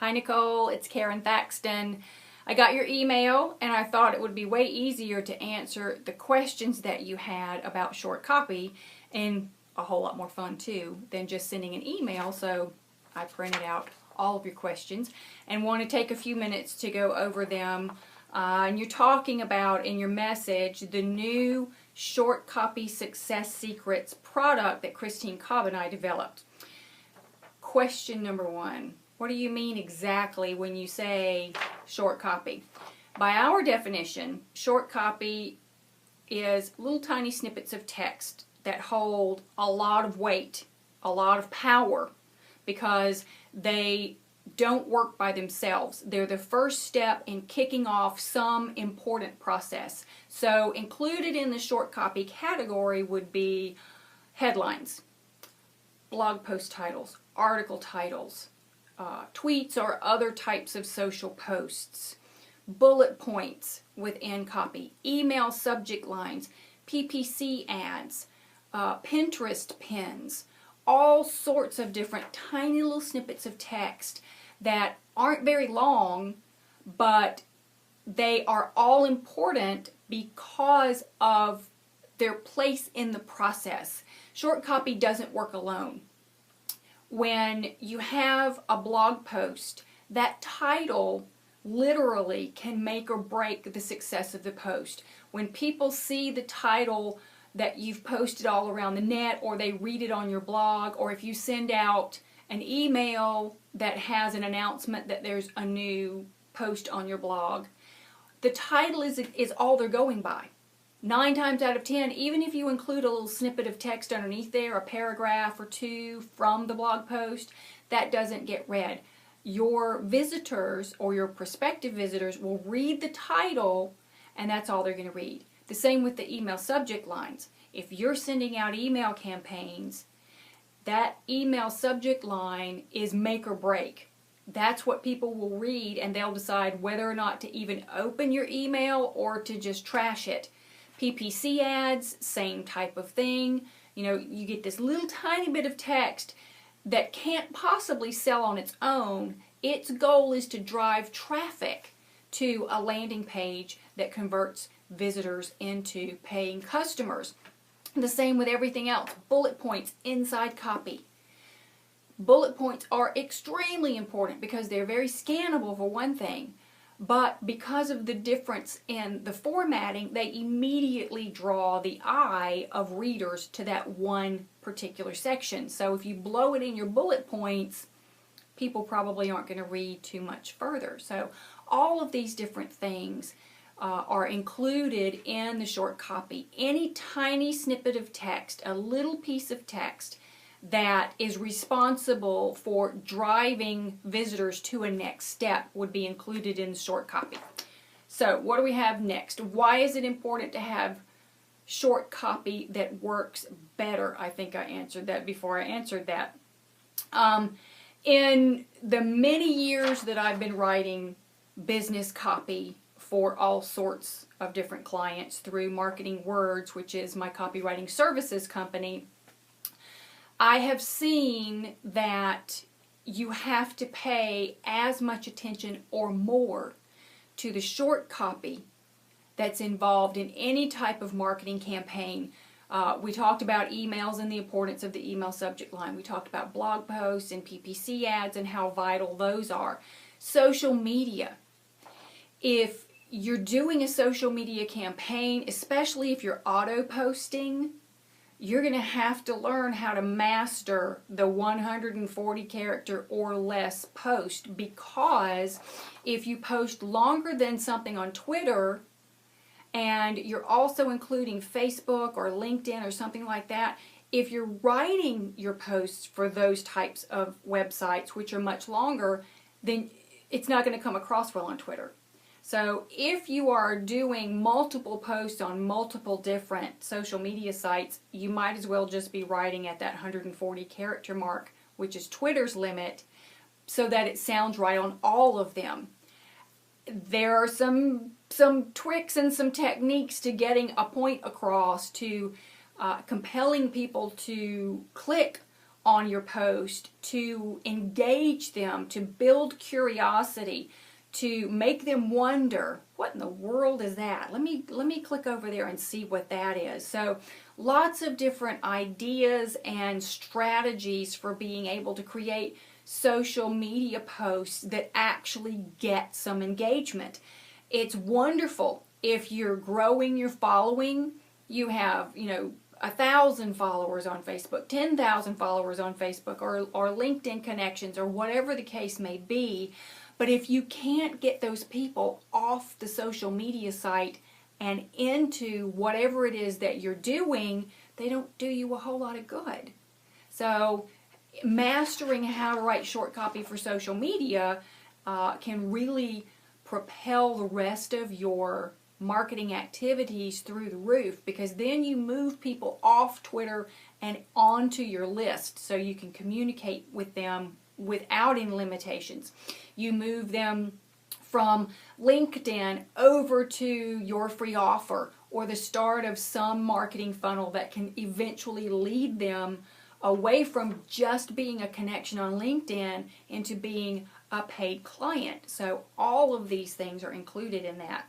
Hi Nicole, it's Karon Thackston. I got your email and I thought it would be way easier to answer the questions that you had about short copy, and a whole lot more fun too than just sending an email. So I printed out all of your questions and want to take a few minutes to go over them. And you're talking about in your message the new short copy success secrets product that Christine Cobb and I developed. Question number one. What do you mean exactly when you say short copy? By our definition, short copy is little tiny snippets of text that hold a lot of weight, a lot of power, because they don't work by themselves. They're the first step in kicking off some important process. So included in the short copy category would be headlines, blog post titles, article titles, tweets or other types of social posts, bullet points within copy, email subject lines, PPC ads, Pinterest pins, all sorts of different tiny little snippets of text that aren't very long, but they are all important because of their place in the process. Short copy doesn't work alone. When you have a blog post, that title literally can make or break the success of the post. When people see the title that you've posted all around the net, or they read it on your blog, or if you send out an email that has an announcement that there's a new post on your blog, the title is all they're going by. 9 times out of 10, even if you include a little snippet of text underneath there, a paragraph or two from the blog post, that doesn't get read. Your visitors or your prospective visitors will read the title, and that's all they're going to read. The same with the email subject lines. If you're sending out email campaigns, that email subject line is make or break. That's what people will read, and they'll decide whether or not to even open your email or to just trash it. PPC ads, same type of thing. You know, you get this little tiny bit of text that can't possibly sell on its own. Its goal is to drive traffic to a landing page that converts visitors into paying customers. The same with everything else. Bullet points inside copy. Bullet points are extremely important because they're very scannable for one thing. But because of the difference in the formatting, they immediately draw the eye of readers to that one particular section. So if you blow it in your bullet points, people probably aren't going to read too much further. So all of these different things are included in the short copy. Any tiny snippet of text, a little piece of text that is responsible for driving visitors to a next step would be included in the short copy. So what do we have next? Why is it important to have short copy that works better? I think I answered that before I answered that. In the many years that I've been writing business copy for all sorts of different clients through Marketing Words, which is my copywriting services company, I have seen that you have to pay as much attention or more to the short copy that's involved in any type of marketing campaign. We talked about emails and the importance of the email subject line. We talked about blog posts and PPC ads and how vital those are. Social media. If you're doing a social media campaign, especially if you're auto posting, you're going to have to learn how to master the 140 character or less post, because if you post longer than something on Twitter and you're also including Facebook or LinkedIn or something like that, if you're writing your posts for those types of websites, which are much longer, then it's not going to come across well on Twitter. So if you are doing multiple posts on multiple different social media sites, you might as well just be writing at that 140 character mark, which is Twitter's limit, so that it sounds right on all of them. There are some tricks and some techniques to getting a point across, to compelling people to click on your post to engage them, to build curiosity, to make them wonder, what in the world is that? Let me click over there and see what that is. So lots of different ideas and strategies for being able to create social media posts that actually get some engagement. It's wonderful if you're growing your following. You have, 1,000 followers on Facebook, 10,000 followers on Facebook, or LinkedIn connections, or whatever the case may be. But if you can't get those people off the social media site and into whatever it is that you're doing, they don't do you a whole lot of good. So mastering how to write short copy for social media can really propel the rest of your marketing activities through the roof, because then you move people off Twitter and onto your list so you can communicate with them without any limitations. You move them from LinkedIn over to your free offer or the start of some marketing funnel that can eventually lead them away from just being a connection on LinkedIn into being a paid client. So all of these things are included in that.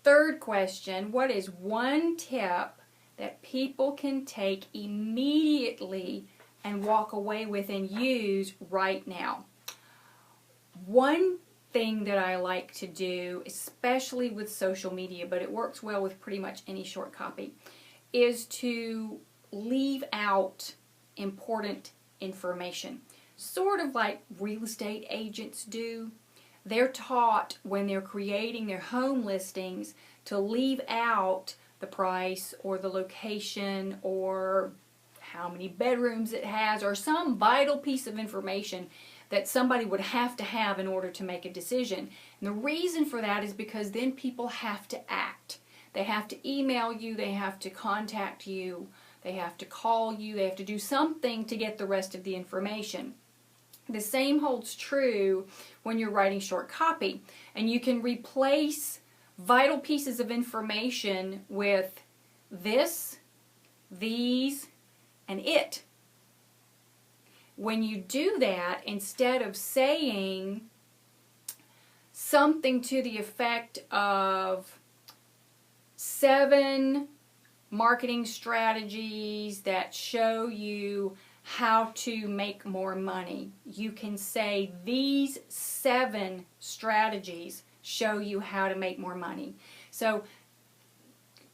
Third question, what is one tip that people can take immediately and walk away with and use right now? One thing that I like to do, especially with social media, but it works well with pretty much any short copy, is to leave out important information. Sort of like real estate agents do. They're taught when they're creating their home listings to leave out the price or the location or how many bedrooms it has or some vital piece of information that somebody would have to have in order to make a decision. And the reason for that is because then people have to act. They have to email you, they have to contact you, they have to call you, they have to do something to get the rest of the information. The same holds true when you're writing short copy, and you can replace vital pieces of information with this, these, and it. When you do that, instead of saying something to the effect of 7 marketing strategies that show you how to make more money, you can say these 7 strategies show you how to make more money. So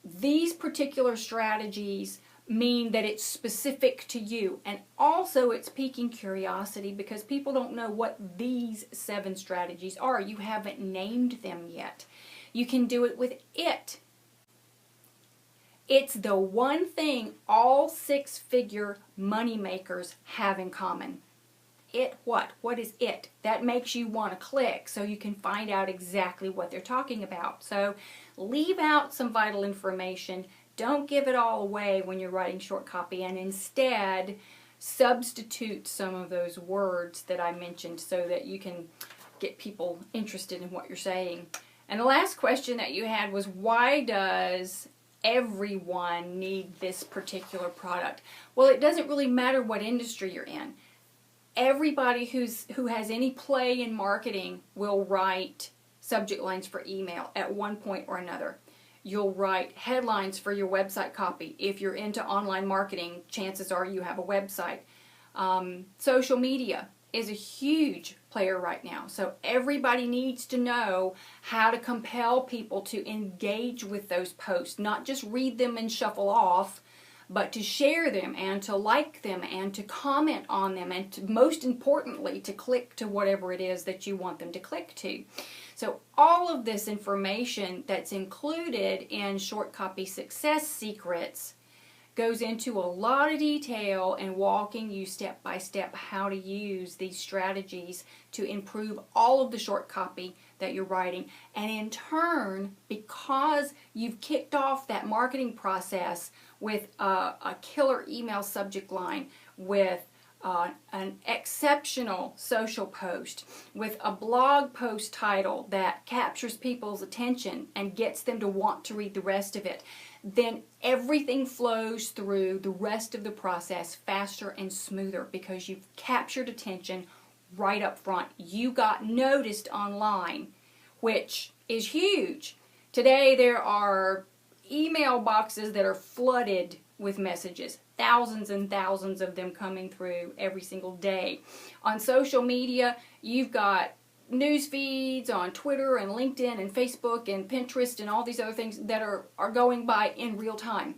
these particular strategies mean that it's specific to you, and also it's piquing curiosity because people don't know what these 7 strategies are. You haven't named them yet. You can do it with it. It's the one thing all 6-figure money makers have in common. It what? What is it? That makes you want to click so you can find out exactly what they're talking about. So leave out some vital information. Don't give it all away when you're writing short copy, and instead substitute some of those words that I mentioned so that you can get people interested in what you're saying. And the last question that you had was, why does everyone need this particular product? Well, it doesn't really matter what industry you're in. Everybody who has any play in marketing will write subject lines for email at one point or another. You'll write headlines for your website copy. If you're into online marketing, chances are you have a website. Social media is a huge player right now. So everybody needs to know how to compel people to engage with those posts, not just read them and shuffle off, but to share them and to like them and to comment on them and to, most importantly, to click to whatever it is that you want them to click to. So all of this information that's included in Short Copy Success Secrets goes into a lot of detail and walking you step by step how to use these strategies to improve all of the short copy that you're writing. And in turn, because you've kicked off that marketing process with a killer email subject line, with an exceptional social post, with a blog post title that captures people's attention and gets them to want to read the rest of it, then everything flows through the rest of the process faster and smoother because you've captured attention right up front. You got noticed online, which is huge. Today there are email boxes that are flooded with messages, thousands and thousands of them coming through every single day. On social media, you've got news feeds on Twitter and LinkedIn and Facebook and Pinterest and all these other things that are going by in real time.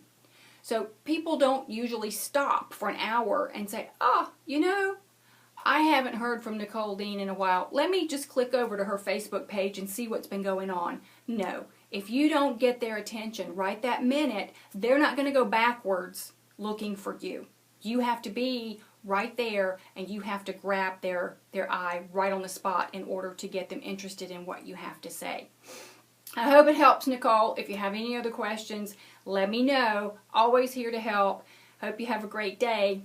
So people don't usually stop for an hour and say, I haven't heard from Nicole Dean in a while. Let me just click over to her Facebook page and see what's been going on. No. If you don't get their attention right that minute, they're not going to go backwards looking for you. You have to be right there, and you have to grab their eye right on the spot in order to get them interested in what you have to say. I hope it helps, Nicole. If you have any other questions, let me know. Always here to help. Hope you have a great day.